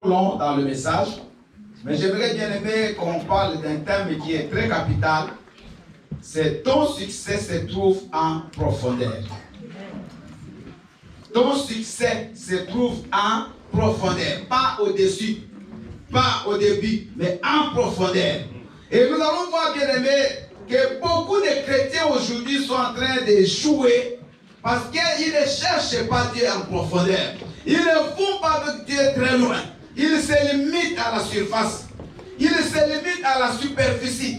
long dans le message, mais j'aimerais bien aimer qu'on parle d'un thème qui est très capital. C'est ton succès se trouve en profondeur. Ton succès se trouve en profondeur, pas au-dessus, pas au début, mais en profondeur. Et nous allons voir, bien aimé, que beaucoup de chrétiens aujourd'hui sont en train d'échouer parce qu'ils ne cherchent pas Dieu en profondeur. Ils ne vont pas avec Dieu très loin. Ils se limitent à la surface. Ils se limitent à la superficie.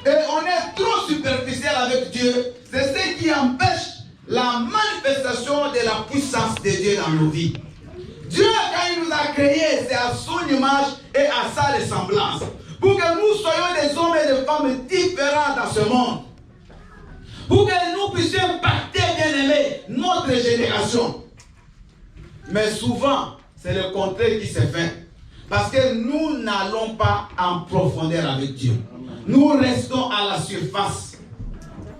Et on est trop superficiel avec Dieu. C'est ce qui empêche la manifestation de la puissance de Dieu dans nos vies. Dieu, quand il nous a créés, c'est à son image et à sa ressemblance. Pour que nous soyons des hommes et des femmes différents dans ce monde. Pour que nous puissions impacter, bien aimé, notre génération. Mais souvent, c'est le contraire qui se fait. Parce que nous n'allons pas en profondeur avec Dieu. Nous restons à la surface.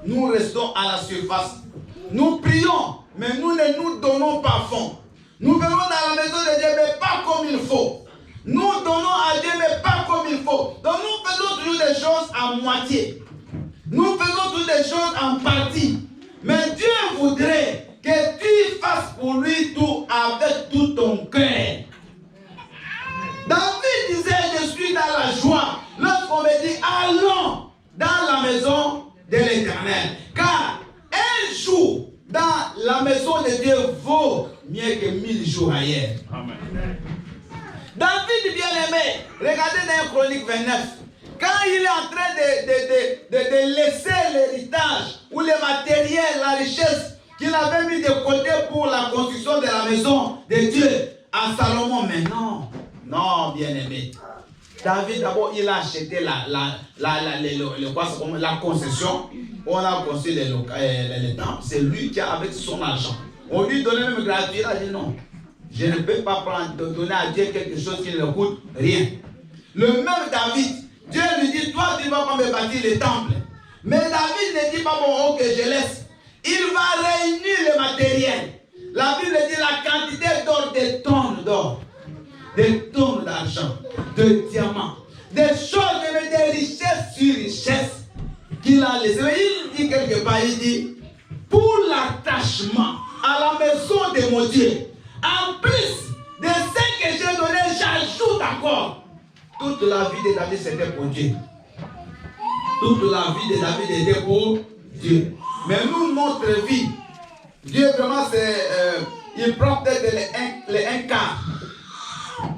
Nous restons à la surface. Nous prions, mais nous ne nous donnons pas fond. Nous venons dans la maison de Dieu, mais pas comme il faut. Nous donnons à Dieu, mais pas comme il faut. Donc nous faisons toujours des choses à moitié. Nous faisons toutes des choses en partie. Mais Dieu voudrait que tu fasses pour lui tout avec tout ton cœur. David disait, je suis dans la joie lorsqu'on me dit, allons dans la maison de l'Éternel. Car un jour dans la maison de Dieu vaut mieux que 1000 jours ailleurs. Amen. David bien-aimé, regardez dans Chronique 29, quand il est en train de laisser l'héritage ou le matériel, la richesse qu'il avait mis de côté pour la construction de la maison de Dieu à Salomon, mais non, bien-aimé. David, d'abord, il a acheté la concession. On a construit les temples. C'est lui qui a avec son argent. On lui donnait même gratuit. Il a dit non. Je ne peux pas donner à Dieu quelque chose qui ne coûte rien. Le même David, Dieu lui dit, toi tu ne vas pas me bâtir les temples. Mais David ne dit pas, bon, ok, je laisse. Il va réunir le matériel. La Bible dit la quantité d'or, des tonnes d'or, des tonnes d'argent, de diamants, des choses, des richesses sur richesses qu'il a laissées. Il dit quelque part, il dit, pour l'attachement à la maison de mon Dieu, en plus de ce que j'ai donné, j'ajoute encore. Toute la vie de David, c'était pour Dieu. Toute la vie de David était pour Dieu. Mais nous, notre vie, Dieu vraiment, il prend peut-être les un quart.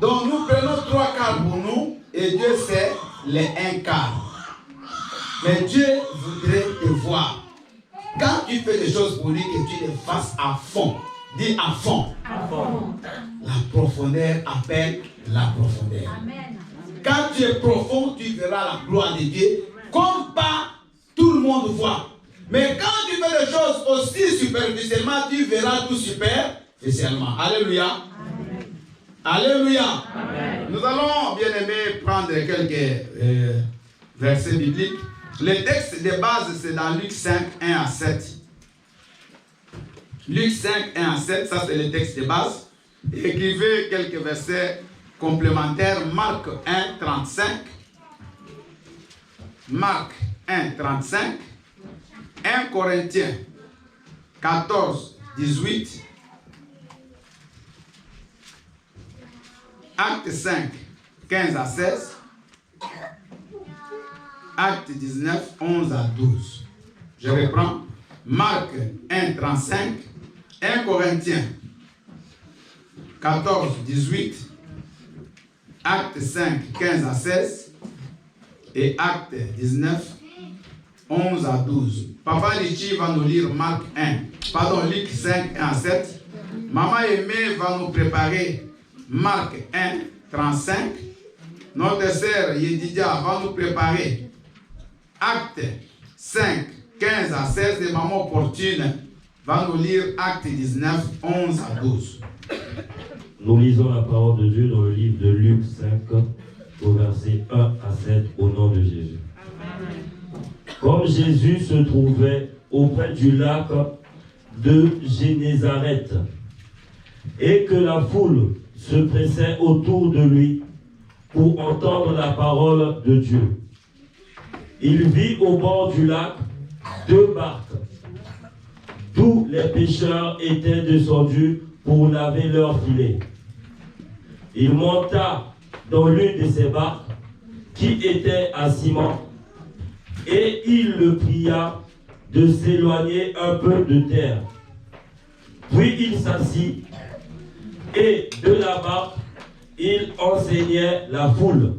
Donc nous prenons 3 quarts pour nous, et Dieu c'est les 1 quart. Mais Dieu voudrait te voir. Quand tu fais des choses pour lui, que tu les fasses à fond. Dis à fond. À fond. La profondeur appelle la profondeur. Amen. Quand tu es profond, tu verras la gloire de Dieu comme pas tout le monde voit. Mais quand tu fais des choses aussi superficiellement, tu verras tout superficiellement. Alléluia. Amen. Alléluia. Amen. Nous allons, bien aimé, prendre quelques versets bibliques. Le texte de base, c'est dans Luc 5, 1 à 7. Luc 5, 1 à 7, ça c'est le texte de base. Écrivez quelques versets complémentaires. Marc 1, 35. Marc 1, 35. 1 Corinthiens 14, 18. Acte 5, 15 à 16. Acte 19, 11 à 12. Je reprends. Marc 1, 35. 1 Corinthiens 14, 18. Acte 5, 15 à 16. Et Acte 19, 11 à 12. Papa Lichi va nous lire Luc 5, 1 à 7. Maman Aimée va nous préparer Marc 1, 35. Notre sœur Yedidia va nous préparer Acte 5, 15 à 16. Et Maman Opportune va nous lire Acte 19, 11 à 12. Nous lisons la parole de Dieu dans le livre de Luc 5, au verset 1 à 7, au nom de Jésus. Amen. Comme Jésus se trouvait auprès du lac de Génézareth et que la foule se pressaient autour de lui pour entendre la parole de Dieu. Il vit au bord du lac 2 barques, d'où les pêcheurs étaient descendus pour laver leurs filets. Il monta dans l'une de ces barques qui était à Simon, et il le pria de s'éloigner un peu de terre. Puis il s'assit, et de la barque, il enseignait la foule.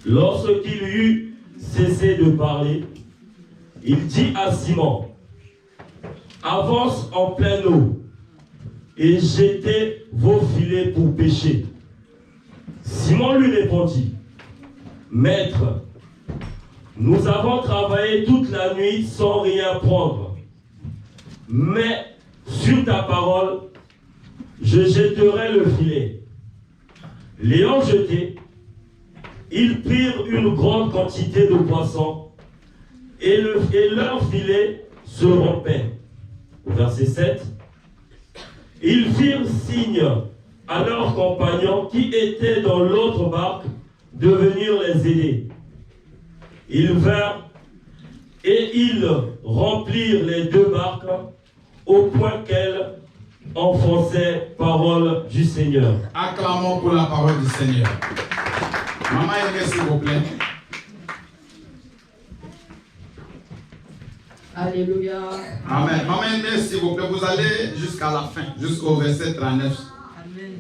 Lorsqu'il eut cessé de parler, il dit à Simon, « Avance en pleine eau, et jetez vos filets pour pêcher. » Simon lui répondit, « Maître, nous avons travaillé toute la nuit sans rien prendre, mais sur ta parole, je jetterai le filet. » L'ayant jeté, ils prirent une grande quantité de poissons et leur filet se rompait. Au verset 7, ils firent signe à leurs compagnons qui étaient dans l'autre barque de venir les aider. Ils vinrent et ils remplirent les 2 barques au point qu'elles enfonçaient parole du Seigneur. Acclamons pour la parole du Seigneur. Maman Aimée, s'il vous plaît. Alléluia. Amen. Maman Aimée, s'il vous plaît, vous allez jusqu'à la fin, jusqu'au verset 39. Amen.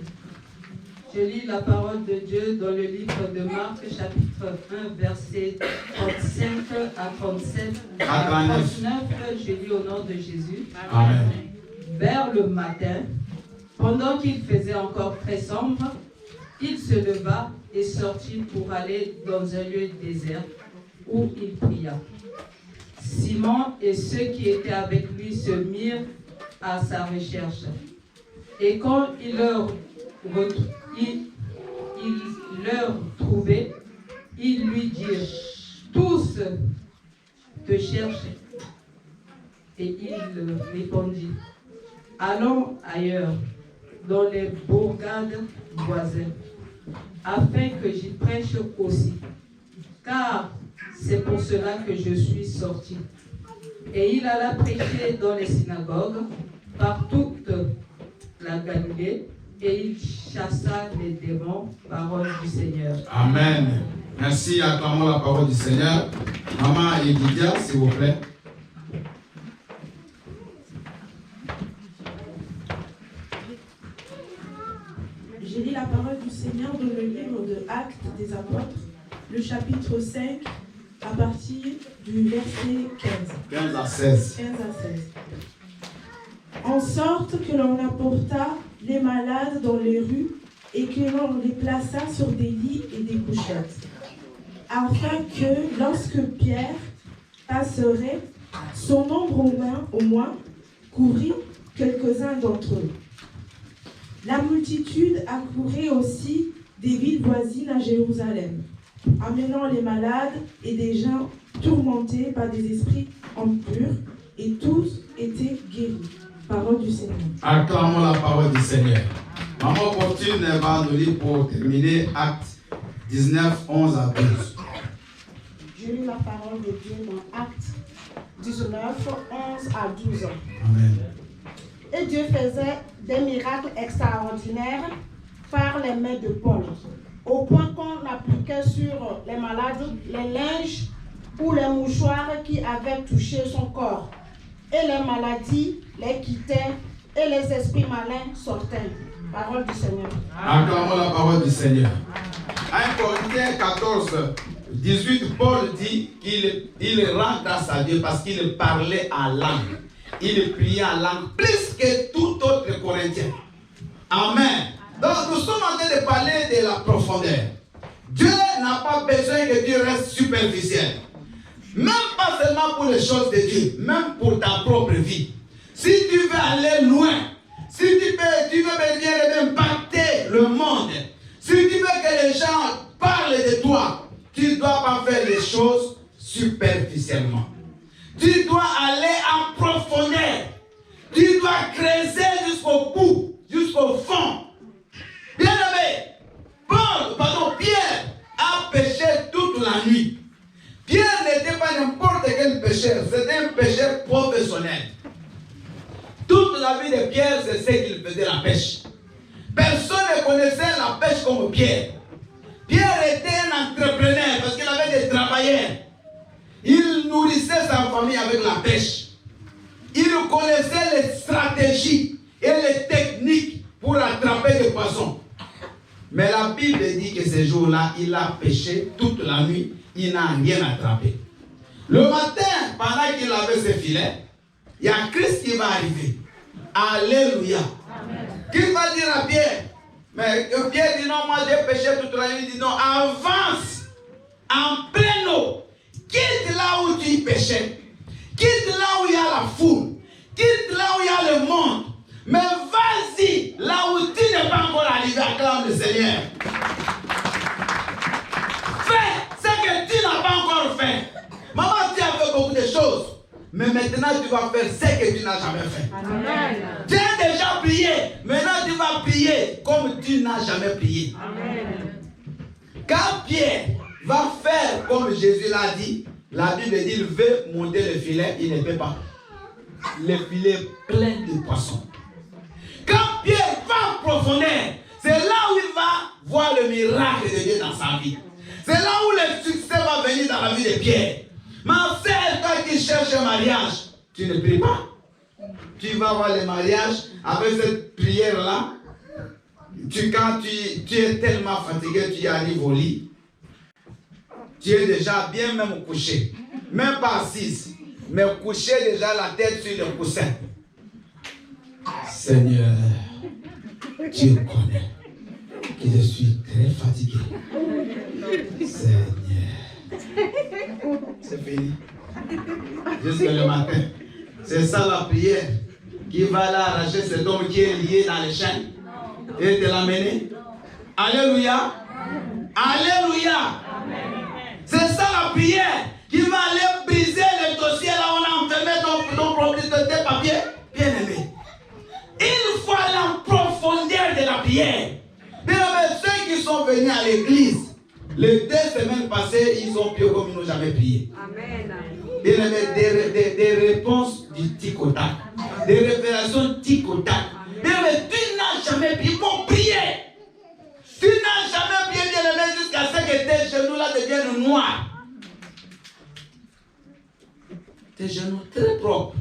Je lis la parole de Dieu dans le livre de Marc, chapitre 1, verset 35 à 37. À 39, je lis au nom de Jésus. Amen. Vers le matin, pendant qu'il faisait encore très sombre, il se leva et sortit pour aller dans un lieu désert où il pria. Simon et ceux qui étaient avec lui se mirent à sa recherche. Et quand il leur trouvait, ils lui dirent, « Tous te cherchent. » Et il répondit, « Allons ailleurs, dans les bourgades voisines, afin que j'y prêche aussi, car c'est pour cela que je suis sorti. » Et il alla prêcher dans les synagogues, par toute la Galilée, et il chassa les démons, parole du Seigneur. Amen. Merci, acclamons la parole du Seigneur. Maman Edidia, s'il vous plaît. Je lis la parole du Seigneur dans le livre de Actes des Apôtres, le chapitre 5, à partir du verset 15 à 16. 15 à 16. En sorte que l'on apporta les malades dans les rues et que l'on les plaça sur des lits et des couchettes, afin que, lorsque Pierre passerait, son nombre au moins couvrit quelques-uns d'entre eux. La multitude accourait aussi des villes voisines à Jérusalem, amenant les malades et des gens tourmentés par des esprits impurs, et tous étaient guéris. Parole du Seigneur. Acclamons la parole du Seigneur. Maman Fortune va nous lire pour terminer Actes 19, 11 à 12. Je lis la parole de Dieu dans Actes 19, 11 à 12. Amen. Et Dieu faisait des miracles extraordinaires par les mains de Paul, au point qu'on appliquait sur les malades les linges ou les mouchoirs qui avaient touché son corps. Et les maladies les quittaient et les esprits malins sortaient. Parole du Seigneur. Acclamons la parole du Seigneur. 1 Corinthiens 14, 18, Paul dit qu'il rend grâce à Dieu parce qu'il parlait en langue. Il priait en langue plus que tout autre Corinthien. Amen. Donc nous sommes en train de parler de la profondeur. Dieu n'a pas besoin que Dieu reste superficiel. Même pas seulement pour les choses de Dieu, même pour ta propre vie. Si tu veux aller loin, si tu veux venir impacter le monde, si tu veux que les gens parlent de toi, tu ne dois pas faire les choses superficiellement. Tu dois aller en profondeur. Tu dois creuser jusqu'au bout, jusqu'au fond. pêcheur professionnel. Toute la vie de Pierre, c'est ce qu'il faisait, la pêche. Personne ne connaissait la pêche comme Pierre. Pierre était un entrepreneur parce qu'il avait des travailleurs. Il nourrissait sa famille avec la pêche. Il connaissait les stratégies et les techniques pour attraper des poissons. Mais la Bible dit que ce jour-là, il a pêché toute la nuit. Il n'a rien attrapé. Le matin, pendant qu'il avait ses filets, il y a Christ qui va arriver. Alléluia. Qui va dire à Pierre? Mais Pierre dit non, moi j'ai péché toute la nuit. Il dit non, avance en pleine eau. Quitte là où tu péchais. Quitte là où il y a la foule. Quitte là où il y a le monde. Mais vas-y là où tu n'es pas encore arrivé, acclame le Seigneur. Fais ce que tu n'as pas encore fait. Maman, tu as fait beaucoup de choses. Mais maintenant, tu vas faire ce que tu n'as jamais fait. Amen. Tu as déjà prié. Maintenant, tu vas prier comme tu n'as jamais prié. Amen. Quand Pierre va faire comme Jésus l'a dit, la Bible dit qu'il veut monter le filet, il ne peut pas. Le filet plein de poissons. Quand Pierre va en profondeur, c'est là où il va voir le miracle de Dieu dans sa vie. C'est là où le succès va venir dans la vie de Pierre. Ma sœur, toi qui cherches un mariage, tu ne pries pas. Tu vas voir le mariage avec cette prière-là. Quand tu es tellement fatigué, tu arrives au lit. Tu es déjà bien même couché. Même pas assise, mais couché déjà la tête sur le coussin. Seigneur, tu connais que je suis très fatigué. Seigneur. C'est fini. Jusqu'à le matin. C'est ça la prière qui va là arracher cet homme qui est lié dans les chaînes et te l'amener. Alléluia. Alléluia. C'est ça la prière qui va aller briser le dossier là où on a enfermé ton propriété papier. Bien aimé. Il faut aller en profondeur de la prière. Bien aimé, ceux qui sont venus à l'église les 2 semaines passées, ils ont prié comme ils n'ont jamais prié. Amen. Bien aimé, des réponses du tic au tac. Des révélations tic au tac. Bien aimé, tu n'as jamais prié pour prier. Tu n'as jamais prié, bien aimé, jusqu'à ce que tes genoux là deviennent noirs. Tes genoux très propres.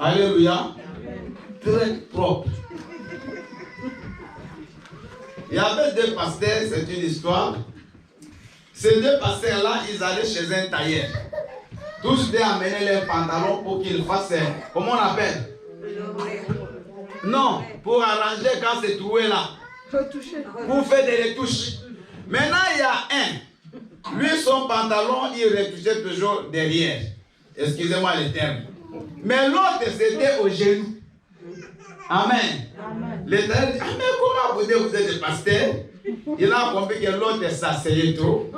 Alléluia. Très propres. Il y avait 2 pasteurs, c'est une histoire. Ces 2 pasteurs-là, ils allaient chez un tailleur. Tous deux amenaient leurs pantalons pour qu'ils fassent, comment on appelle? Non, pour arranger quand c'est troué là. Pour faire des retouches. Maintenant, il y a un. Lui, son pantalon, il retouchait toujours derrière. Excusez-moi le terme. Mais l'autre, c'était au genou. Amen. L'Éternel dit, mais comment vous êtes des pasteurs? Il a compris que l'autre s'asseyait trop.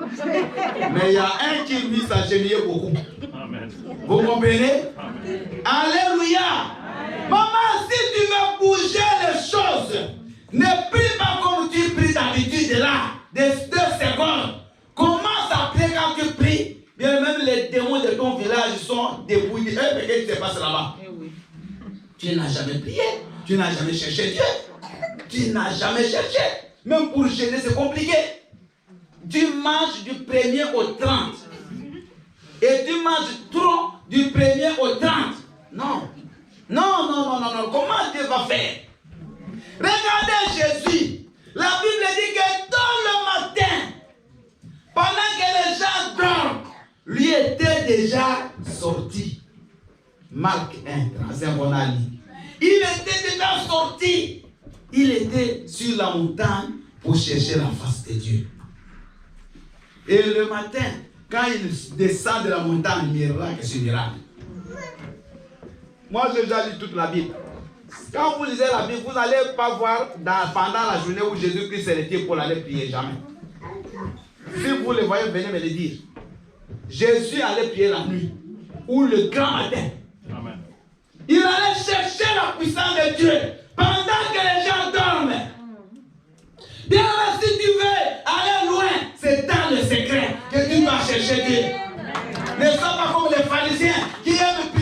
Mais il y a un qui lui s'agenouillait beaucoup. Amen. Vous comprenez? Amen. Alléluia. Amen. Maman, si tu veux bouger les choses, ne prie pas comme tu pries d'habitude là, des 2 secondes. Commence à prier quand tu pries. Bien même les démons de ton village sont débrouillés. Mais qu'est-ce qui se passe là-bas? Tu n'as jamais prié. Tu n'as jamais cherché Dieu. Tu n'as jamais cherché. Même pour jeûner, c'est compliqué. Tu manges du 1er au 30. Et tu manges trop du 1er au 30. Non. Non. Comment Dieu va faire? Regardez Jésus. La Bible dit que tôt le matin, pendant que les gens dorment, lui était déjà sorti. Marc 1, 35, on a lu. Il était déjà sorti. Il était sur la montagne pour chercher la face de Dieu. Et le matin, quand il descend de la montagne, miracle sur miracle. Moi, j'ai déjà lu toute la Bible. Quand vous lisez la Bible, vous n'allez pas voir pendant la journée où Jésus-Christ s'est levé pour aller prier, jamais. Si vous le voyez, venez me le dire. Jésus allait prier la nuit ou le grand matin. Amen. Il allait chercher la puissance de Dieu pendant que les gens dorment. Bien, si tu veux aller loin, c'est dans le secret que tu vas chercher Dieu. Ne sois pas comme les pharisiens qui aiment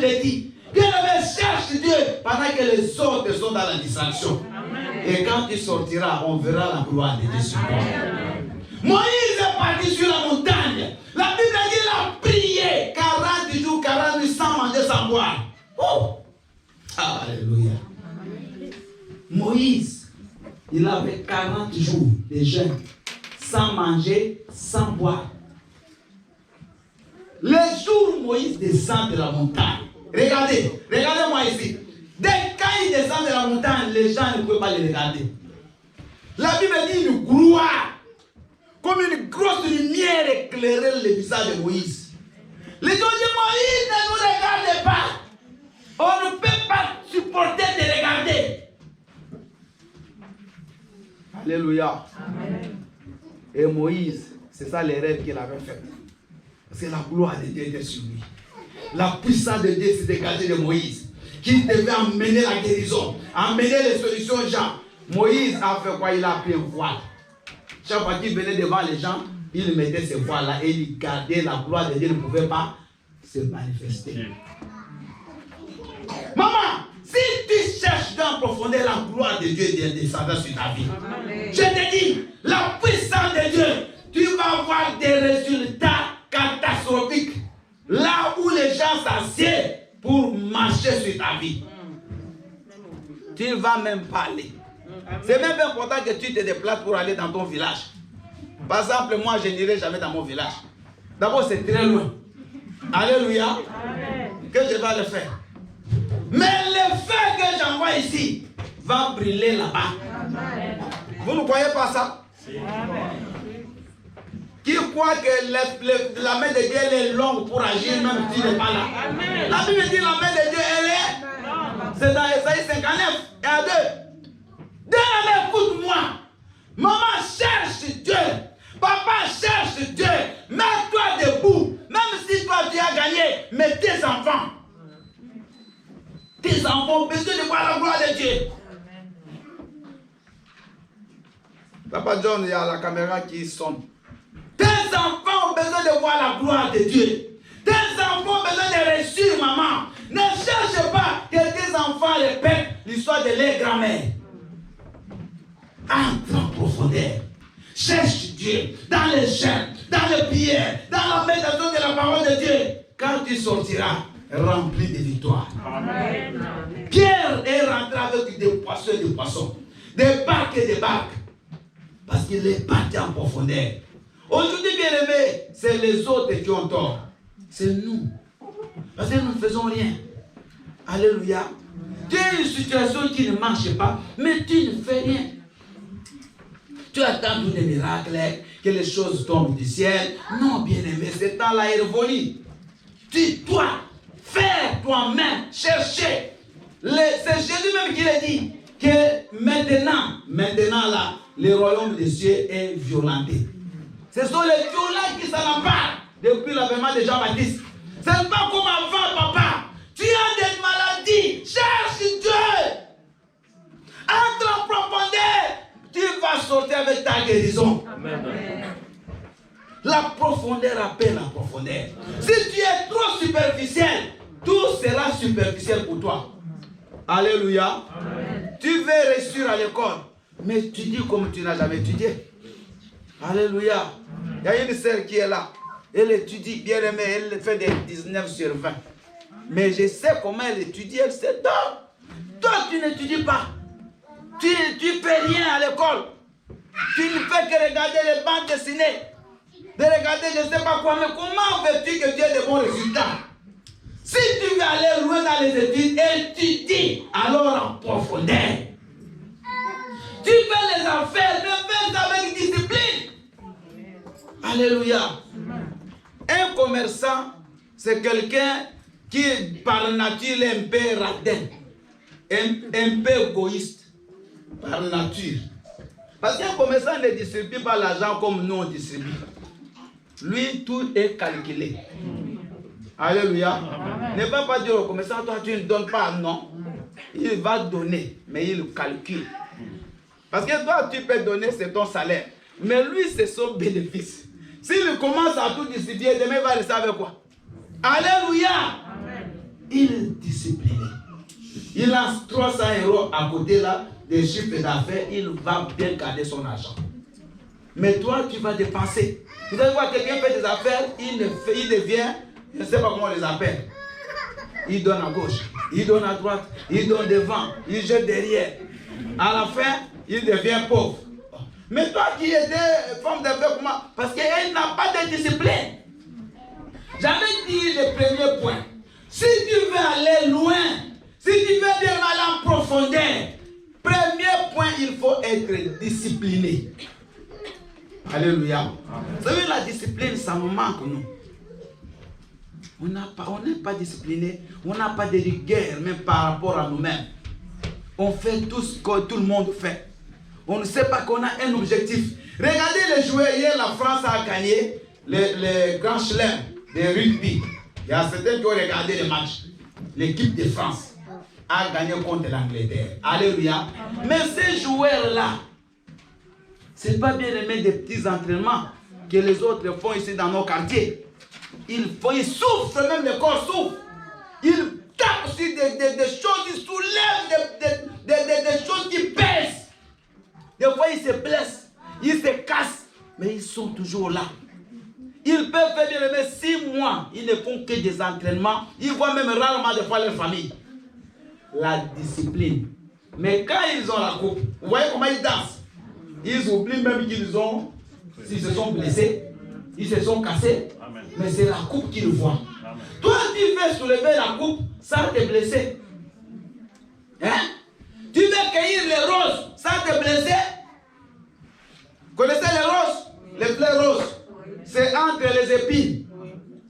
Bible dit. Bien-aimé, cherche Dieu pendant que les autres sont dans la distraction. Amen. Et quand il sortira, on verra la gloire de Dieu sur toi. Moïse est parti sur la montagne. La Bible dit qu'il a prié 40 jours, 40 nuits sans manger, sans boire. Oh! Alléluia. Moïse, il avait 40 jours de jeûne, sans manger, sans boire. Le jour où Moïse descend de la montagne, regardez-moi ici. Dès quand il descend de la montagne, les gens ne peuvent pas le regarder. La Bible dit une gloire, comme une grosse lumière éclairait le visage de Moïse. Les gens disent, Moïse, ne nous regarde pas. On ne peut pas supporter de regarder. Alléluia. Amen. Et Moïse, c'est ça les rêves qu'il avait fait. Parce que la gloire de Dieu était sur lui. La puissance de Dieu s'est dégagée de Moïse, qui devait emmener la guérison, emmener les solutions aux gens. Moïse a fait quoi? Il a pris un voile. Chaque fois qu'il venait devant les gens, il mettait ce voile-là et il gardait la gloire de Dieu, ne pouvait pas se manifester. Maman, si tu cherches dans profondeur la gloire de Dieu descendant sur ta vie, je te dis, la puissance de Dieu, tu vas avoir des résultats catastrophiques. Là où les gens s'assiedent pour marcher sur ta vie, tu ne vas même pas aller. C'est même important que tu te déplaces pour aller dans ton village. Par exemple, moi, je n'irai jamais dans mon village. D'abord, c'est très loin. Alléluia. Que je vais le faire. Mais le feu que j'envoie ici va brûler là-bas. Vous ne croyez pas ça? Qui croit que la main de Dieu elle est longue pour agir même si tu n'es pas là? La Bible dit la main de Dieu elle est. C'est dans Esaïe 59 et à 2. Bien-aimé, écoute-moi. Maman cherche Dieu. Papa cherche Dieu. Mets-toi debout. Même si toi tu as gagné, mais tes enfants ont besoin de voir la gloire de Dieu. Papa John, il y a la caméra qui sonne. Tes enfants ont besoin de voir la gloire de Dieu. Tes enfants ont besoin de réussir, maman. Ne cherche pas que tes enfants répètent l'histoire de leur grand-mère. Entre en profondeur. Cherche Dieu dans les chaînes, dans les prières, dans la méditation de la parole de Dieu. Quand tu sortiras rempli de victoires. Amen. Pierre est rentré avec des poissons et des poissons, des barques et des barques, parce qu'il est parti en profondeur. Aujourd'hui, bien aimé, c'est les autres qui ont tort. C'est nous. Parce que nous ne faisons rien. Alléluia. Tu as une situation qui ne marche pas, mais tu ne fais rien. Tu attends des miracles, que les choses tombent du ciel. Non, bien aimé, ce temps-là est révolu. Tu dois faire toi-même, chercher. C'est Jésus même qui l'a dit, que maintenant là, le royaume des cieux est violenté. Ce sont les violents qui s'en emparent depuis l'avènement de Jean-Baptiste. Ce n'est pas comme avant, papa. Tu as des maladies, cherche Dieu. Entre en profondeur. Tu vas sortir avec ta guérison. Amen. La profondeur appelle la profondeur. Si tu es trop superficiel, tout sera superficiel pour toi. Alléluia. Amen. Tu veux réussir à l'école, mais tu dis comme tu n'as jamais étudié. Alléluia. Il y a une sœur qui est là. Elle étudie, bien aimée, elle fait des 19 sur 20. Mais je sais comment elle étudie, elle sait tout. Toi, tu n'étudies pas. Tu ne fais rien à l'école. Tu ne fais que regarder les bandes dessinées. De regarder je ne sais pas quoi. Mais comment veux-tu que tu aies de bons résultats? Si tu veux aller loin dans les études, étudie alors en profondeur. Tu fais les affaires, mais fais avec discipline. Alléluia. Un commerçant, c'est quelqu'un qui par nature est un peu radin, un peu égoïste. Par nature. Parce qu'un commerçant ne distribue pas l'argent comme nous on distribue. Lui, tout est calculé. Alléluia. Ne va pas dire au commerçant, toi tu ne donnes pas, non. Il va donner, mais il calcule. Parce que toi tu peux donner, c'est ton salaire. Mais lui, c'est son bénéfice. S'il commence à tout distribuer, demain il va rester avec quoi? Alléluia. Il est discipliné. Il a 300 € à côté là, des chiffres d'affaires, il va bien garder son argent. Mais toi, tu vas dépenser. Vous allez voir, quelqu'un fait des affaires, il devient, je ne sais pas comment on les appelle. Il donne à gauche, il donne à droite, il donne devant, il jette derrière. À la fin, il devient pauvre. Mais toi qui étais femme d'affaires, comment? Parce qu'elle n'a pas de discipline. J'avais dit le premier point. Si tu veux aller loin, si tu veux bien aller en profondeur, premier point, il faut être discipliné. Alléluia. Vous savez, la discipline, ça nous manque, nous. On n'est pas discipliné, on n'a pas de rigueur, même par rapport à nous-mêmes. On fait tout ce que tout le monde fait. On ne sait pas qu'on a un objectif. Regardez les joueurs, hier, la France a gagné le grand chelem de rugby. Il y a certains qui ont regardé le match. L'équipe de France a gagné contre l'Angleterre. Alléluia. Mais ces joueurs-là, ce n'est pas bien de mettre des petits entraînements que les autres font ici dans nos quartiers. Ils souffrent, même le corps souffre. Ils tapent sur des choses, ils soulèvent des choses qui pèsent. Des fois, ils se blessent, ils se cassent, mais ils sont toujours là. Ils peuvent faire bien les 6 mois, ils ne font que des entraînements. Ils voient même rarement des fois leur famille. La discipline. Mais quand ils ont la coupe, vous voyez comment ils dansent. Ils oublient même s'ils se sont blessés, ils se sont cassés. Amen. Mais c'est la coupe qu'ils voient. Amen. Toi, tu veux soulever la coupe sans te blesser. Hein? Tu veux cueillir les roses sans te blesser. Vous connaissez les roses? Les fleurs roses. C'est entre les épines.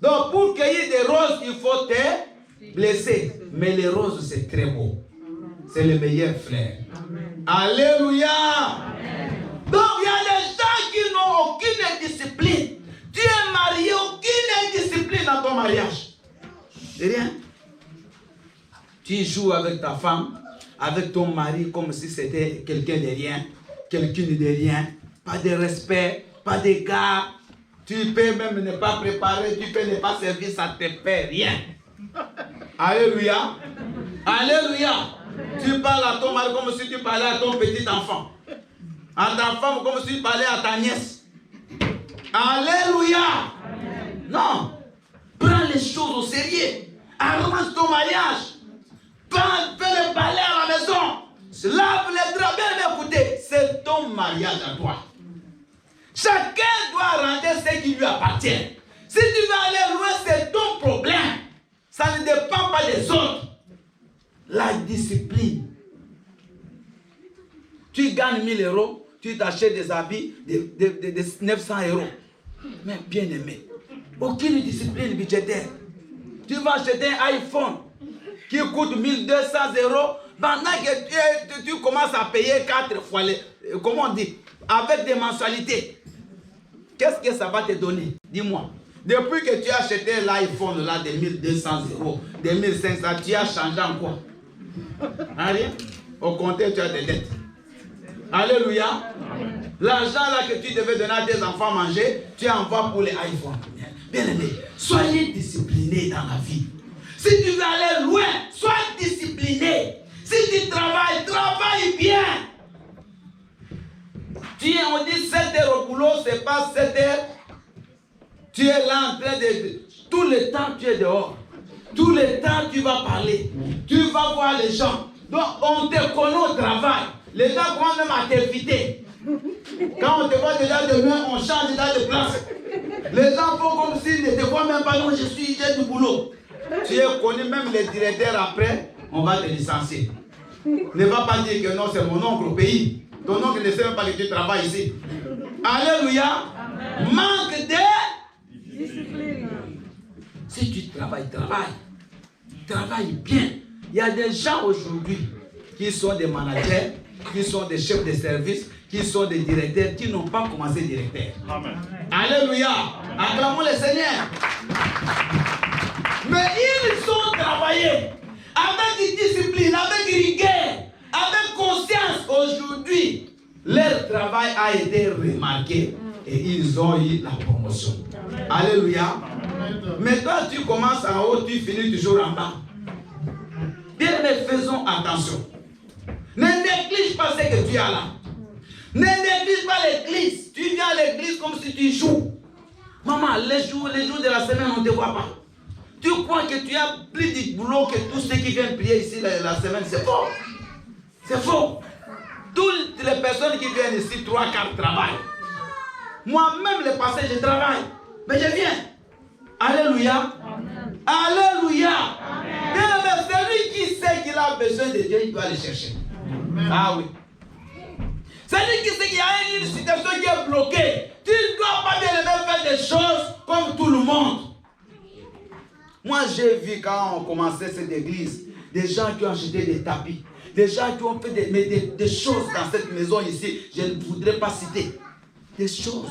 Donc, pour cueillir des roses, il faut te blesser. Mais les roses, c'est très beau. C'est les meilleurs fleurs. Alléluia. Amen. Donc, il y a des gens qui n'ont aucune discipline. Tu es marié, aucune discipline dans ton mariage. C'est rien. Tu joues avec ta femme, avec ton mari, comme si c'était quelqu'un de rien, quelqu'un de rien. Pas de respect, pas d'égard. Tu peux même ne pas préparer, tu peux ne pas servir, ça ne te fait rien. Alléluia. Alléluia. Tu parles à ton mari comme si tu parlais à ton petit enfant. À ta femme comme si tu parlais à ta nièce. Alléluia. Amen. Non. Prends les choses au sérieux. Arrange ton mariage. Fais le balai à la maison. Lave les draps. Bien écoutez, c'est ton mariage à toi. Chacun doit rendre ce qui lui appartient. Si tu veux aller loin, c'est ton problème. Ça ne dépend pas des autres. La discipline. Tu gagnes 1000 €, tu t'achètes des habits de 900 €. Mais bien aimé, aucune discipline budgétaire. Tu vas acheter un iPhone qui coûte 1200 €. Pendant que tu commences à payer 4 fois, comment on dit, avec des mensualités. Qu'est-ce que ça va te donner? Dis-moi. Depuis que tu as acheté l'iPhone là de 1200 €, de 1500, tu as changé en quoi? Rien. Au contraire, tu as des dettes. Alléluia. L'argent là que tu devais donner à tes enfants manger, tu envoies pour les iPhones. Bien aimé, soyez disciplinés dans la vie. Si tu veux aller loin, sois discipliné. Si tu travailles, travaille bien. On dit 7 heures au boulot, c'est pas 7 heures. Tu es là en train de... Tout le temps, tu es dehors. Tout le temps, tu vas parler. Tu vas voir les gens. Donc, on te connaît au travail. Les gens commencent même à t'inviter. Quand on te voit déjà demain, on change déjà de place. Les gens font comme s'ils ne te voient même pas. Non, j'ai du boulot. Tu es connu, même les directeurs après, on va te licencier. Ne va pas dire que non, c'est mon oncle au pays. Ton oncle ne sait même pas que tu travailles ici. Alléluia. Amen. Manque de discipline. Si tu travailles, travaille bien. Il y a des gens aujourd'hui qui sont des managers, qui sont des chefs de service, qui sont des directeurs, qui n'ont pas commencé directeur. Amen. Alléluia. Acclamons le Seigneur. Mais ils ont travaillé avec discipline, avec rigueur, avec conscience. Aujourd'hui, leur travail a été remarqué et ils ont eu la promotion. Amen. Alléluia. Amen. Mais toi, tu commences en haut, tu finis toujours en bas. Bien-aimés, faisons attention. Ne néglige pas ce que tu as là. Ne néglige pas l'église. Tu viens à l'église comme si tu joues. Maman, les jours de la semaine, on ne te voit pas. Tu crois que tu as plus de boulot que tous ceux qui viennent prier ici la semaine. C'est faux. C'est faux. Toutes les personnes qui viennent ici, 3-4 travaillent. Moi-même, le passé, je travaille. Mais je viens. Alléluia. Amen. Alléluia. Bien, celui qui sait qu'il a besoin de Dieu, il doit aller chercher. Amen. Ah oui. Celui qui sait qu'il y a une situation qui est bloquée, tu ne dois pas bien faire des choses comme tout le monde. Moi, j'ai vu quand on commençait cette église, des gens qui ont acheté des tapis, des gens qui ont fait des choses dans cette maison ici, je ne voudrais pas citer. Des choses.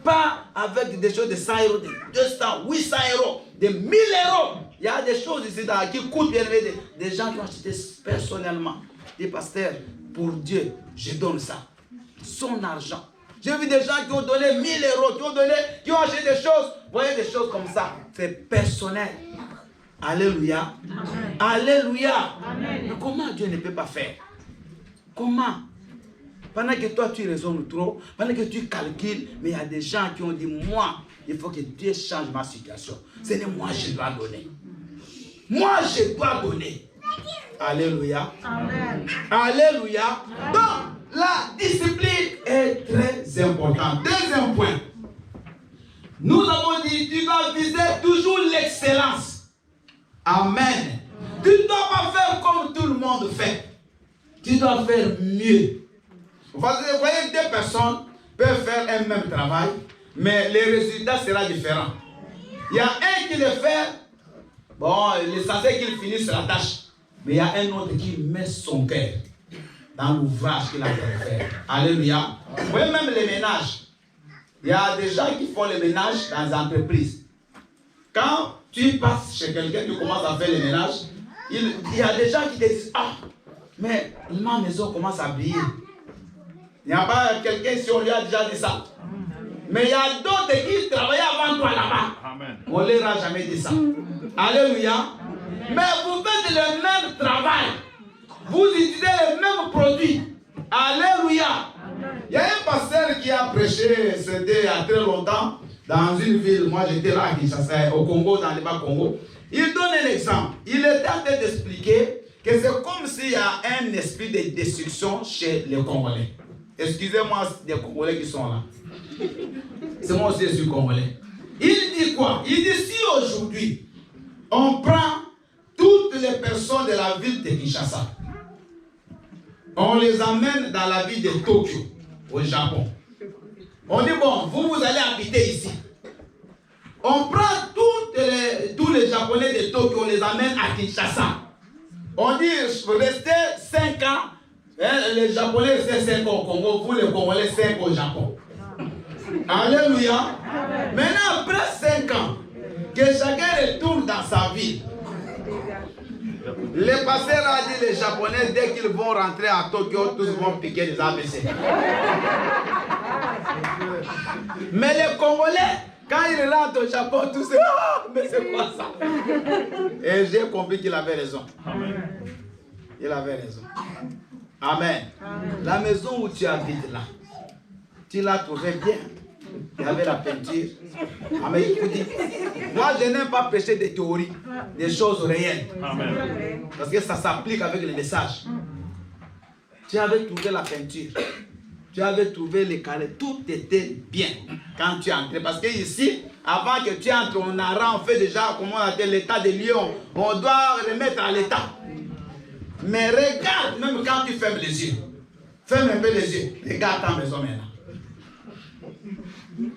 Pas avec des choses de 100 euros, de 200, 800 euros, de 1000 euros. Il y a des choses ici qui coûtent bien, des gens qui ont acheté personnellement. Des pasteurs, pour Dieu, je donne ça. Son argent. J'ai vu des gens qui ont donné 1000 euros, qui ont acheté des choses. Vous voyez des choses comme ça. C'est personnel. Alléluia. Amen. Alléluia. Amen. Mais comment Dieu ne peut pas faire? Comment? Pendant que toi tu raisonnes trop, pendant que tu calcules, mais il y a des gens qui ont dit, moi, il faut que Dieu change ma situation. Ce n'est moi je dois donner. Moi je dois donner. Alléluia. Amen. Alléluia. Donc, la discipline est très importante. Deuxième point. Nous avons dit, tu dois viser toujours l'excellence. Amen. Tu ne dois pas faire comme tout le monde fait. Tu dois faire mieux. Vous voyez, deux personnes peuvent faire un même travail, mais les résultats seront différents. Il y a un qui le fait, bon, l'essentiel qu'il finisse la tâche. Mais il y a un autre qui met son cœur dans l'ouvrage qu'il a fait faire. Alléluia. Vous voyez même les ménages. Il y a des gens qui font les ménages dans les entreprises. Quand tu passes chez quelqu'un, tu commences à faire les ménages, il y a des gens qui te disent, ah, mais ma maison commence à briller. Il n'y a pas quelqu'un si on lui a déjà dit ça. Mais il y a d'autres qui travaillaient avant toi là-bas. On ne leur a jamais dit ça. Alléluia. Mais vous faites le même travail. Vous utilisez les mêmes produits. Alléluia. Il y a un pasteur qui a prêché, c'était il y a très longtemps, dans une ville. Moi j'étais là à Kinshasa, au Congo, dans le Bas-Congo. Il donne un exemple. Il était en train d'expliquer que c'est comme s'il y a un esprit de destruction chez les Congolais. Excusez-moi des Congolais qui sont là. C'est moi aussi, je suis Congolais. Il dit quoi? Il dit si aujourd'hui, on prend toutes les personnes de la ville de Kinshasa, on les amène dans la ville de Tokyo, au Japon. On dit bon, vous allez habiter ici. On prend tous les Japonais de Tokyo, on les amène à Kinshasa. On dit restez 5 ans. Les Japonais restent 5 ans au Congo, vous les Congolais 5 au Japon. Alléluia. Maintenant, après 5 ans, que chacun retourne dans sa ville. Les pasteurs a dit les Japonais, dès qu'ils vont rentrer à Tokyo, tous vont piquer des AVC. Mais les Congolais, quand ils rentrent au Japon, tous se disent, ah, mais c'est quoi ça? Et j'ai compris qu'il avait raison. Il avait raison. Amen. La maison où tu habites là, tu l'as trouvée bien. Il y avait la peinture. Amen. Moi, je n'aime pas prêcher des théories, des choses réelles. Amen. Parce que ça s'applique avec les messages. Tu avais trouvé la peinture. Tu avais trouvé les carrés. Tout était bien quand tu entrais. Parce que ici, avant que tu entres, on fait déjà, comment on appelle l'état de Lyon. On doit remettre à l'état. Mais regarde, même quand tu fermes les yeux. Ferme un peu les yeux. Regarde ta maison maintenant.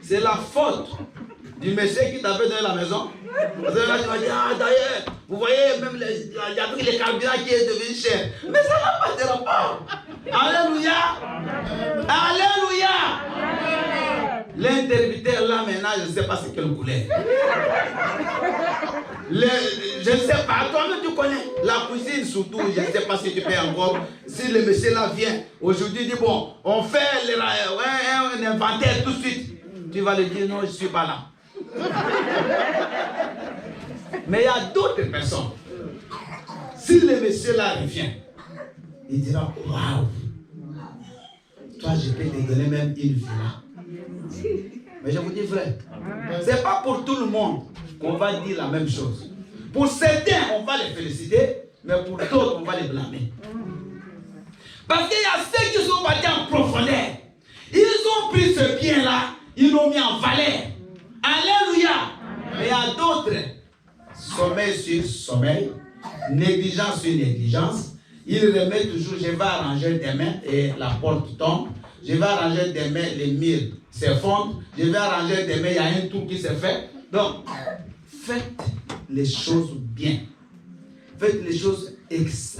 C'est la faute du monsieur qui t'avait donné la maison. Parce que là, tu vas dire, ah d'ailleurs, vous voyez, même il y a les carburants qui est devenu cher. Mais ça n'a pas de rapport. Alléluia. Alléluia. L'interviteur là maintenant, je ne sais pas c'est quelle couleur. Je ne sais pas, toi-même tu connais. La cuisine surtout, je ne sais pas si tu peux encore. Si le monsieur là vient, aujourd'hui il dit bon, on fait un inventaire tout de suite. Tu vas lui dire non, je ne suis pas là. Mais il y a d'autres personnes. Si le monsieur là revient, il dira, waouh, toi je peux te donner même une villa. Mais je vous dis vrai, ce n'est pas pour tout le monde qu'on va dire la même chose. Pour certains, on va les féliciter, mais pour d'autres, on va les blâmer. Parce qu'il y a ceux qui sont partis en profondeur. Ils ont pris ce bien-là, ils l'ont mis en valeur. Alléluia. Mais il y a d'autres, sommeil sur sommeil, négligence sur négligence. Ils remettent toujours, je vais arranger demain et la porte tombe. Je vais arranger demain, les murs s'effondrent. Je vais arranger demain, il y a un tour qui se fait. Donc, faites les choses bien. Faites les choses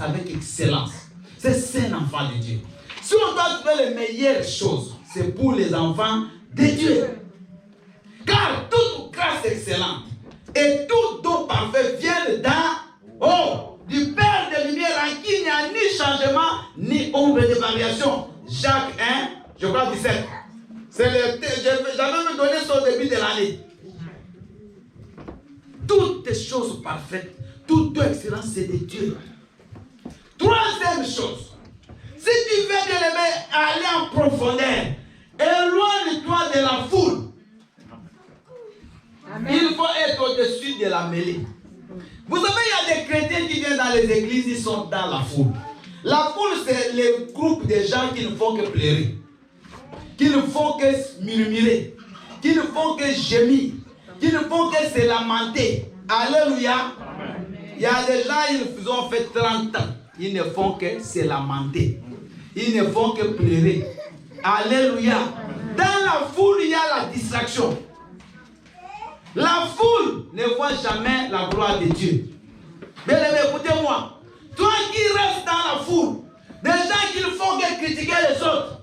avec excellence. C'est ça un enfant de Dieu. Si on doit faire les meilleures choses, c'est pour les enfants de Dieu. Car toute grâce excellente et tout don parfait viennent du Père de lumière en qui il n'y a ni changement, ni ombre de variation. Jacques 1, je crois 17. J'avais me donné ça au début de l'année. Toutes les choses parfaites, toute excellence, c'est de Dieu. Troisième chose, si tu veux bien aimer aller en profondeur, éloigne-toi de la foule. Amen. Il faut être au-dessus de la mêlée. Vous savez, il y a des chrétiens qui viennent dans les églises, ils sont dans la foule. La foule, c'est le groupe de gens qui ne font que pleurer, qui ne font que murmurer, qui ne font que gémir, qui ne font que se lamenter. Alléluia. Il y a des gens, ils ont fait 30 ans. Ils ne font que se lamenter. Ils ne font que pleurer. Alléluia. Dans la foule, il y a la distraction. La foule ne voit jamais la gloire de Dieu. Bien aimé, écoutez-moi. Toi qui restes dans la foule, des gens qui ne font que critiquer les autres.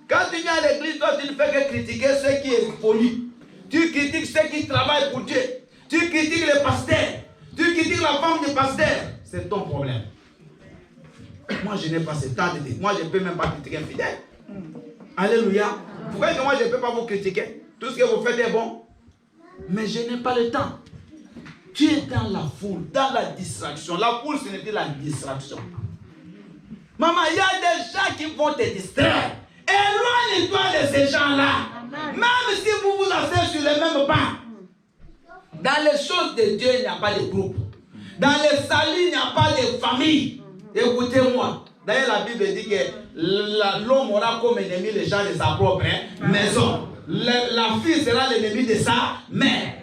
Quand tu viens à l'église, toi tu ne fais que critiquer ceux qui sont polis. Tu critiques ceux qui travaillent pour Dieu. Tu critiques les pasteurs. Tu critiques la femme du pasteur. C'est ton problème. Moi, je n'ai pas ce temps de dire. Moi, je ne peux même pas critiquer un fidèle. Alléluia. Pourquoi que moi, je ne peux pas vous critiquer? Tout ce que vous faites est bon. Mais je n'ai pas le temps. Tu es dans la foule, dans la distraction. La foule, ce n'est pas la distraction. Maman, il y a des gens qui vont te distraire. Éloigne-toi de ces gens-là. Même si vous vous asseyez sur le même banc. Dans les choses de Dieu, il n'y a pas de groupe. Dans les saluts, il n'y a pas de famille. Écoutez-moi. D'ailleurs, la Bible dit que l'homme aura comme ennemi les gens de sa propre maison. La fille sera l'ennemi de sa mère.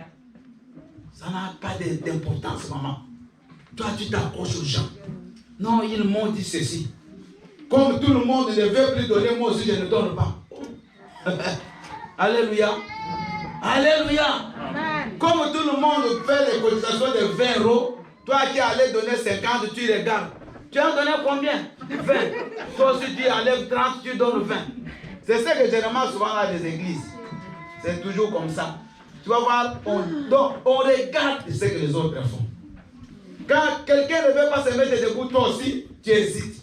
Ça n'a pas d'importance, maman. Toi, tu t'accroches aux gens. Non, ils m'ont dit ceci. Comme tout le monde ne veut plus donner, moi aussi je ne donne pas. Alléluia. Alléluia. Amen. Comme tout le monde fait les cotisations de 20 euros, toi qui allais donner 50, tu regardes. Tu as donné combien? 20. Toi aussi tu enlèves 30, tu donnes 20. C'est ce que je remarque souvent dans les églises. C'est toujours comme ça. Tu vas voir, on regarde ce que les autres font. Quand quelqu'un ne veut pas se mettre debout, toi aussi, tu hésites.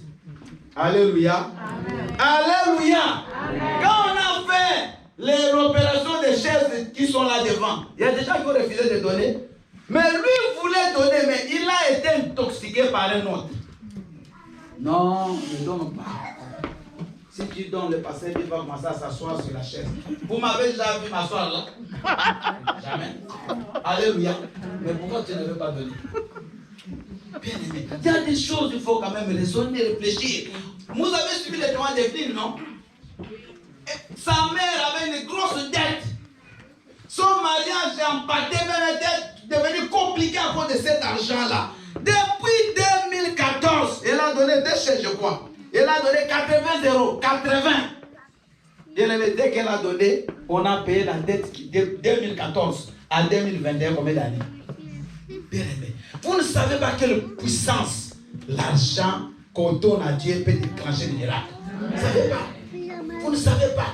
Alléluia. Amen. Alléluia. Amen. Quand on a fait les opérations des chaises qui sont là devant, il y a des gens qui ont refusé de donner. Mais lui voulait donner, mais il a été intoxiqué par un autre. Non, ne donne pas. Si tu donnes, le pasteur, il va commencer à s'asseoir sur la chaise. Vous m'avez déjà vu m'asseoir là? Jamais. Alléluia. Mais pourquoi tu ne veux pas donner? Bien aimé, il y a des choses qu'il faut quand même raisonner, réfléchir. Vous avez suivi les témoins des films, non? Sa mère avait une grosse dette. Son mariage impacté, même était devenu compliqué à cause de cet argent-là. Depuis 2014, elle a donné 2 chèques, je crois. Elle a donné 80 euros. 80. Dès qu'elle a donné, on a payé la dette de 2014 à 2021, combien d'années? Bien aimé. Vous ne savez pas quelle puissance l'argent qu'on donne à Dieu peut déclencher des miracles. Vous ne savez pas. Vous ne savez pas.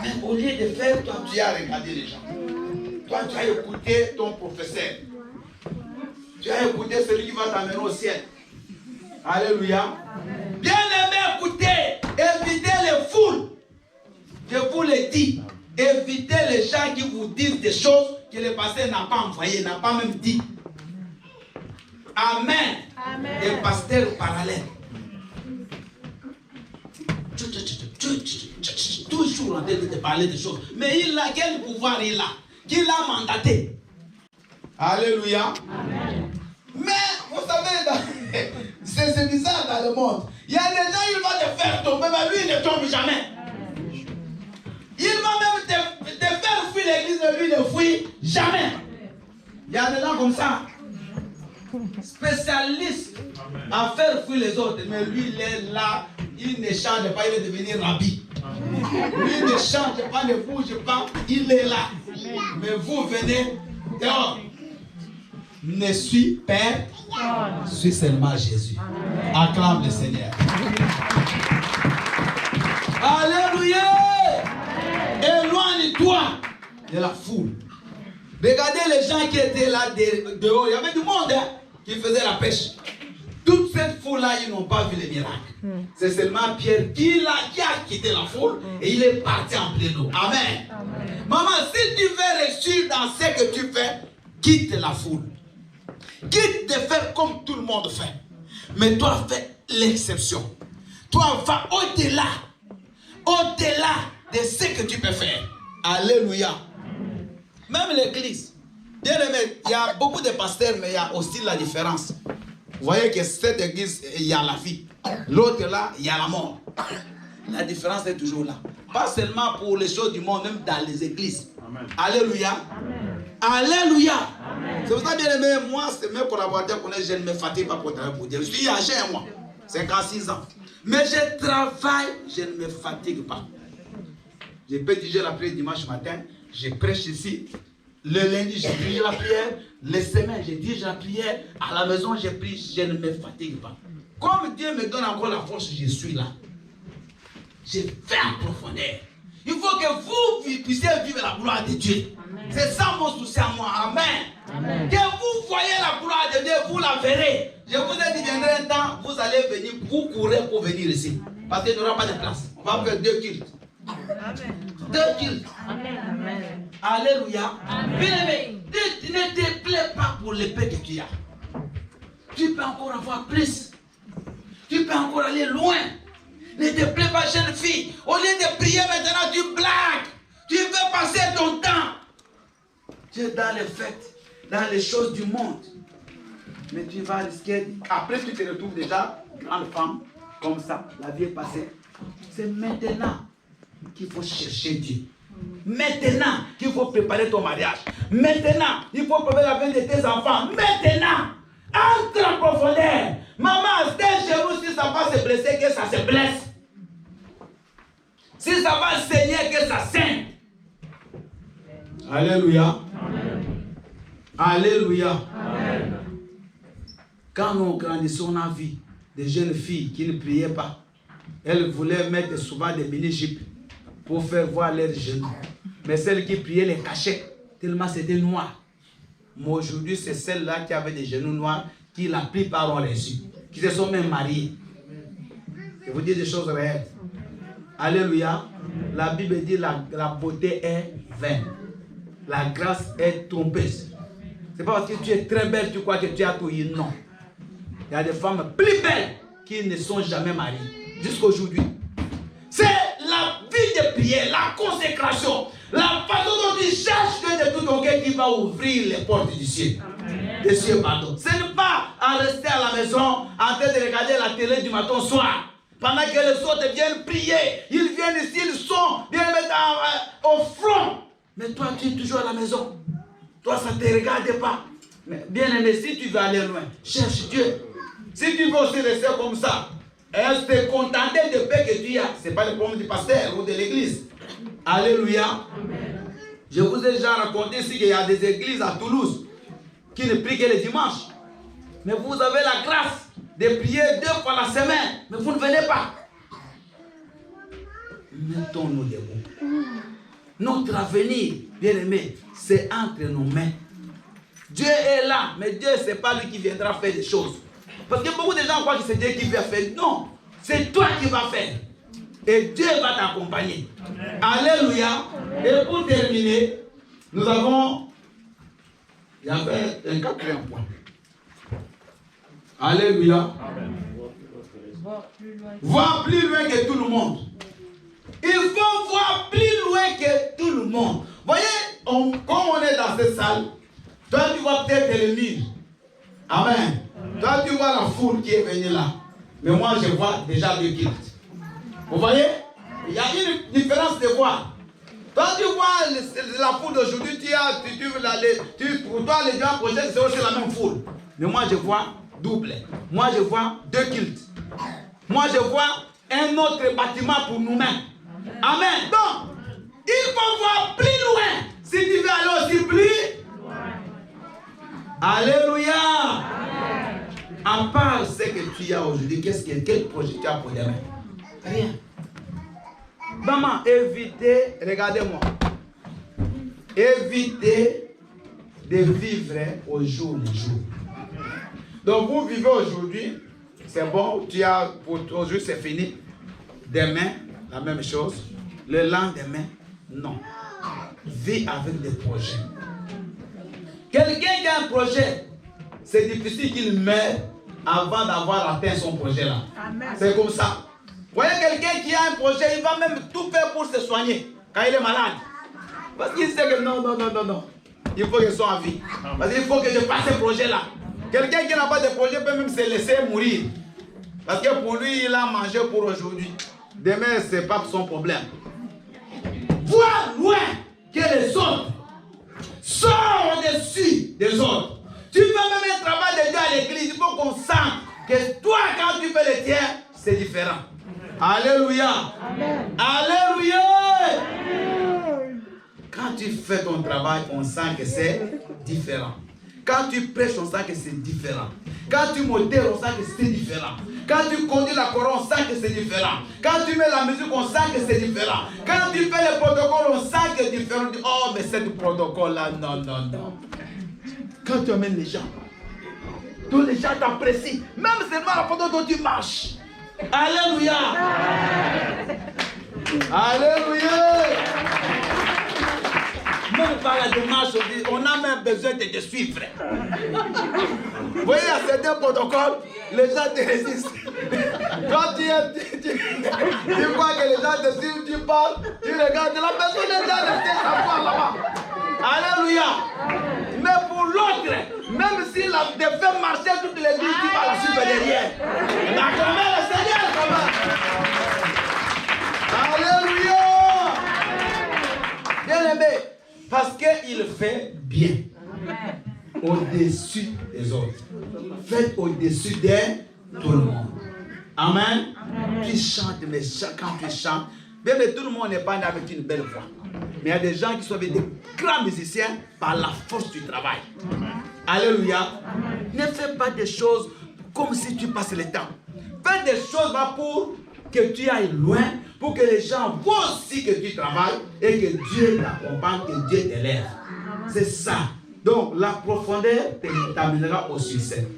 Mais au lieu de faire, toi tu as regardé les gens. Toi tu as écouté ton professeur. Tu as écouté celui qui va t'amener au ciel. Alléluia. Bien aimé, écoutez. Évitez les foules. Je vous le dis. Évitez les gens qui vous disent des choses que le pasteur n'a pas envoyées, n'a pas même dit. Amen. Amen. Des pasteurs parallèles. Toujours en train de te parler des choses. Mais il a quel pouvoir il a? Qui l'a mandaté? Alléluia. Amen. Mais vous savez, c'est bizarre dans le monde. Il y a des gens, il va te faire tomber, mais lui, il ne tombe jamais. Il va même te faire fuir l'église, mais lui, il ne fuit jamais. Il y a des gens comme ça, spécialistes à faire fuir les autres, mais lui, il est là, il ne change pas, il est devenu rabbi. Lui, il ne change pas, ne bouge pas, il est là. Mais vous venez dehors. Ne suis Père, suis seulement Jésus. Acclame le Seigneur. Alléluia. Éloigne-toi de la foule. Regardez les gens qui étaient là dehors. Il y avait du monde qui faisait la pêche. Toute cette foule-là, ils n'ont pas vu les miracles. C'est seulement Pierre qui a quitté la foule et il est parti en plein eau. Amen. Maman, si tu veux réussir dans ce que tu fais, quitte la foule. Quitte de faire comme tout le monde fait. Mais toi, fais l'exception. Toi, va au-delà. Au-delà de ce que tu peux faire. Alléluia. Même l'église. Bien aimé, il y a beaucoup de pasteurs, mais il y a aussi la différence. Vous voyez que cette église, il y a la vie. L'autre là, il y a la mort. La différence est toujours là. Pas seulement pour les choses du monde, même dans les églises. Amen. Alléluia. Amen. Alléluia. Amen. C'est pour ça, bien aimé, moi, c'est mes collaborateurs qu'on est, je ne me fatigue pas pour travailler pour Dieu. Je suis âgé, moi, 56 ans. Mais je travaille, je ne me fatigue pas. Je peux dire la prière dimanche matin, je prêche ici. Le lundi, je dirige la prière. Les semaines, je dirige la prière. À la maison, je prie, je ne me fatigue pas. Comme Dieu me donne encore la force, je suis là. Je fais en profondeur. Il faut que vous puissiez vivre la gloire de Dieu. C'est ça mon souci à moi. Amen. Amen. Que vous voyez la gloire de Dieu, vous la verrez. Je vous ai dit, viendra un temps, vous allez venir, vous courez pour venir ici. Parce qu'il n'y aura pas de place. On va faire 2 cultes. Amen. 2 cultes. Amen. Alléluia. Bien-aimé, ne te plaît pas pour l'épée que tu as. Tu peux encore avoir plus. Tu peux encore aller loin. Ne te plaît pas, jeune fille. Au lieu de prier maintenant, tu blagues. Tu veux passer ton temps. Tu es dans les fêtes, dans les choses du monde. Mais tu vas risquer. Après, tu te retrouves déjà grande femme, comme ça. La vie est passée. C'est maintenant qu'il faut chercher Dieu. Maintenant qu'il faut préparer ton mariage. Maintenant, il faut préparer la vie de tes enfants. Maintenant, entre en profondeur. Maman, tes genoux, si ça va se blesser, que ça se blesse. Si ça va saigner, que ça saigne. Alléluia. Amen. Alléluia. Amen. Quand nous grandissons, on a vu des jeunes filles qui ne priaient pas. Elles voulaient mettre souvent des mini-jupes pour faire voir leurs genoux. Mais celles qui priaient les cachaient, tellement c'était noir. Mais aujourd'hui, c'est celles-là qui avaient des genoux noirs qui la plupart ont reçu, qui se sont même mariées. Je vous dis des choses réelles. Alléluia. La Bible dit la beauté est vaine. La grâce est trompeuse. C'est pas parce que tu es très belle, tu crois que tu as tout eu. Non. Il y a des femmes plus belles qui ne sont jamais mariées. Jusqu'à aujourd'hui. C'est la vie de prière, la consécration, la façon dont tu cherches Dieu de tout ton cœur qui va ouvrir les portes du ciel. Des cieux, pardon. Ce n'est pas en rester à la maison en train de regarder la télé du matin au soir. Pendant que les autres viennent prier, ils viennent ici, ils sont, viennent mettre au front. Mais toi, tu es toujours à la maison. Toi, ça ne te regarde pas. Mais bien aimé, si tu veux aller loin, cherche Dieu. Si tu veux aussi rester comme ça, et te contenter de paix que tu as, ce n'est pas le problème du pasteur ou de l'église. Alléluia. Amen. Je vous ai déjà raconté ici qu'il y a des églises à Toulouse qui ne prient que les dimanches. Mais vous avez la grâce de prier 2 fois la semaine, mais vous ne venez pas. Mettons-nous debout. Notre avenir, bien aimé, c'est entre nos mains. Dieu est là, mais Dieu, ce n'est pas lui qui viendra faire des choses. Parce que beaucoup de gens croient que c'est Dieu qui va faire. Non, c'est toi qui vas faire. Et Dieu va t'accompagner. Alléluia. Et pour terminer, nous avons... Il y avait un 4e point. Alléluia. Amen. Voir plus loin que tout le monde. Il faut voir plus loin que tout le monde. Voyez, quand on est dans cette salle, toi tu vois peut-être les murs. Amen. Toi tu vois la foule qui est venue là. Mais moi je vois déjà 2 kilts. Vous voyez? Il y a une différence de voir. Toi tu vois la foule d'aujourd'hui, pour toi les 2 prochains c'est aussi la même foule. Mais moi je vois double. Moi je vois 2 kilts. Moi je vois un autre bâtiment pour nous-mêmes. Amen. Donc, il faut voir plus loin. Si tu veux aller aussi plus loin. Alléluia. Amen. À part ce que tu as aujourd'hui, quel projet tu as pour demain? Rien. Maman, évitez, regardez-moi. Évitez de vivre au jour le jour. Donc vous vivez aujourd'hui, c'est bon, pour aujourd'hui c'est fini. Demain, la même chose. Le lendemain, non. Vis avec des projets. Quelqu'un qui a un projet, c'est difficile qu'il meure avant d'avoir atteint son projet là. C'est comme ça. Vous voyez quelqu'un qui a un projet, il va même tout faire pour se soigner quand il est malade. Parce qu'il sait que non. Il faut qu'il soit en vie. Parce qu'il faut que je fasse ce projet là. Quelqu'un qui n'a pas de projet peut même se laisser mourir. Parce que pour lui, il a mangé pour aujourd'hui. Demain, ce n'est pas son problème. Vois loin que les autres. Sors au-dessus des autres. Tu fais même un travail de Dieu à l'église. Il faut qu'on sente que toi, quand tu fais le tien, c'est différent. Alléluia. Amen. Alléluia. Amen. Quand tu fais ton travail, on sent que c'est différent. Quand tu prêches, on sent que c'est différent. Quand tu modères, on sent que c'est différent. Quand tu conduis la couronne, on sent que c'est différent. Quand tu mets la musique, on sent que c'est différent. Quand tu fais le protocole, on sent que c'est différent. Oh, mais c'est du protocole-là, non. Quand tu amènes les gens, tous les gens t'apprécient. Même seulement la photo dont tu marches. Alléluia. Alléluia. Même par la démarche, on a même besoin de te suivre. Vous voyez, à certains protocoles, les gens te résistent. Quand tu vois que les gens te suivent, tu parles, tu regardes, la personne est déjà restée à voir là-bas. Alléluia. Mais pour l'autre, même s'il a fait marcher toute l'église, tu vas la suivre derrière. Mais quand même, le Seigneur, quand même. Alléluia. Bien aimé. Parce qu'il fait bien. Au-dessus des autres. Faites au-dessus de tout le monde. Amen. Tu chantes, mais quand tu chantes, même tout le monde n'est pas né avec une belle voix. Mais il y a des gens qui sont avec des grands musiciens par la force du travail. Alléluia. Ne fais pas des choses comme si tu passes le temps. Fais des choses pour que tu ailles loin, pour que les gens voient aussi que tu travailles et que Dieu t'accompagne, que Dieu t'élève. C'est ça. Donc la profondeur t'amènera au succès.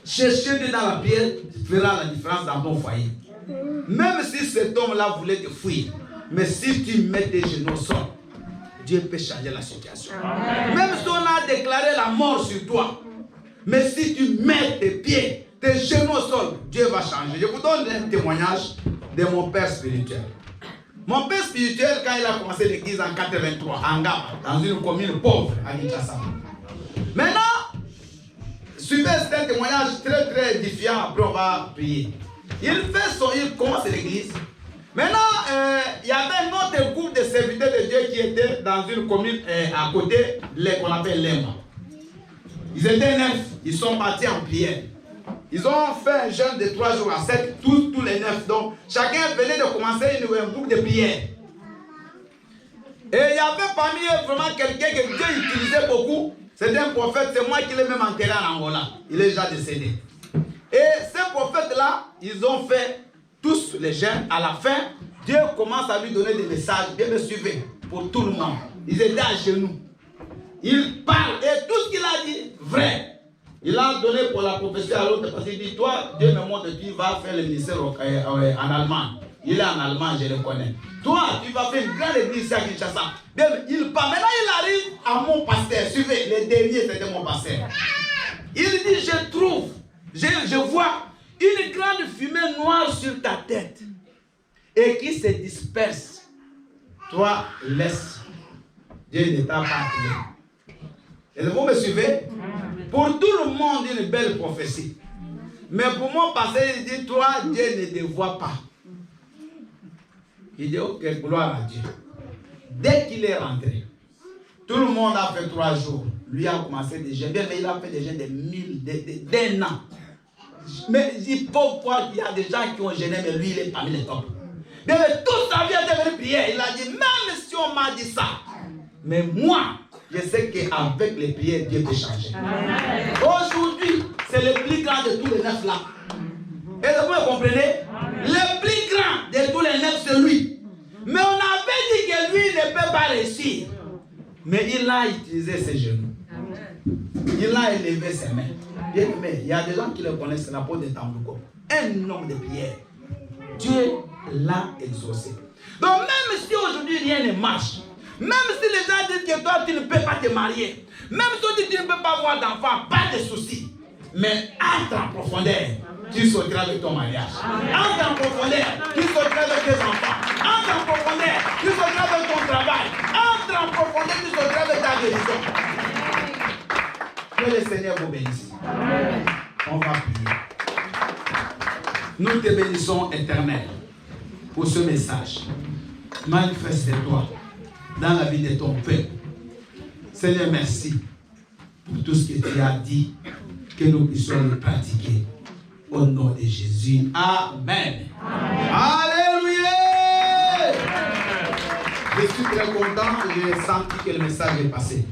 Chercher Dieu dans la pierre fera la différence dans ton foyer. Même si cet homme-là voulait te fuir, mais si tu mets tes genoux au sol, Dieu peut changer la situation. Même si on a déclaré la mort sur toi, mais si tu mets tes pieds, tes genoux au sol, Dieu va changer. Je vous donne un témoignage de mon père spirituel. Mon père spirituel, quand il a commencé l'église en 83, à Ngaba, dans une commune pauvre à Kinshasa. Maintenant, suivez un témoignage très très édifiant, après on va prier. Il commence l'église. Maintenant, il y avait un autre groupe de serviteurs de Dieu qui était dans une commune à côté, qu'on appelle Lemba. Ils étaient 9, ils sont partis en prière. Ils ont fait un jeûne de 3 jours à 7, tous les 9. Donc, chacun venait de commencer un groupe de prière. Et il y avait parmi eux vraiment quelqu'un que Dieu utilisait beaucoup. C'était un prophète, c'est moi qui l'ai même enterré en Angola. Il est déjà décédé. Et ces prophètes-là, ils ont fait tous les jeûnes. À la fin, Dieu commence à lui donner des messages. Bien me suivez pour tout le monde. Ils étaient à genoux. Il parle et tout ce qu'il a dit, vrai. Il a donné pour la prophétie à l'autre parce qu'il dit, toi, Dieu me montre que tu vas faire le ministère en allemand. Il est en allemand, je le connais. Toi, tu vas faire une grande église à Kinshasa. Il parle. Maintenant, il arrive à mon pasteur. Suivez, le dernier, c'était mon pasteur. Il dit, je je vois une grande fumée noire sur ta tête et qui se disperse. Toi, laisse. Dieu ne t'a pas appelé. Et vous me suivez? Pour tout le monde, une belle prophétie. Mais pour mon pasteur, il dit, toi, Dieu ne te voit pas. Il dit, ok, gloire à Dieu. Dès qu'il est rentré, tout le monde a fait 3 jours. Lui a commencé des jeûnes, mais il a fait des jeûnes de 1000, d'un an. Mais il faut voir qu'il y a des gens qui ont jeûné, mais lui, il est parmi les tops. Mais toute sa vie a été prière. Il a dit, même si on m'a dit ça, mais moi, je sais qu'avec les prières, Dieu peut changer. Aujourd'hui, c'est le plus grand de tous les 9 là. Et vous me comprenez? Le plus grand de tous les 9, c'est lui. Mais on avait dit que lui ne peut pas réussir. Mais il a utilisé ses genoux. Il a élevé ses mains. Bien aimé, il y a des gens qui le connaissent, la peau de Tambouko. Un homme de prière. Dieu l'a exaucé. Donc même si aujourd'hui rien ne marche, même si les gens disent que toi tu ne peux pas te marier, même si tu ne peux pas avoir d'enfant, pas de soucis. Mais entre en profondeur, tu sortiras de ton mariage. Entre en profondeur, tu sortiras de tes enfants. Entre en profondeur, tu sortiras de ton travail. Entre en profondeur, tu sortiras de ta guérison. Que le Seigneur vous bénisse. On va prier. Nous te bénissons, Éternel, pour ce message. Manifeste-toi dans la vie de ton peuple. Seigneur, merci pour tout ce que tu as dit, que nous puissions le pratiquer. Au nom de Jésus. Amen. Amen. Alléluia. Je suis très content. J'ai senti que le message est passé.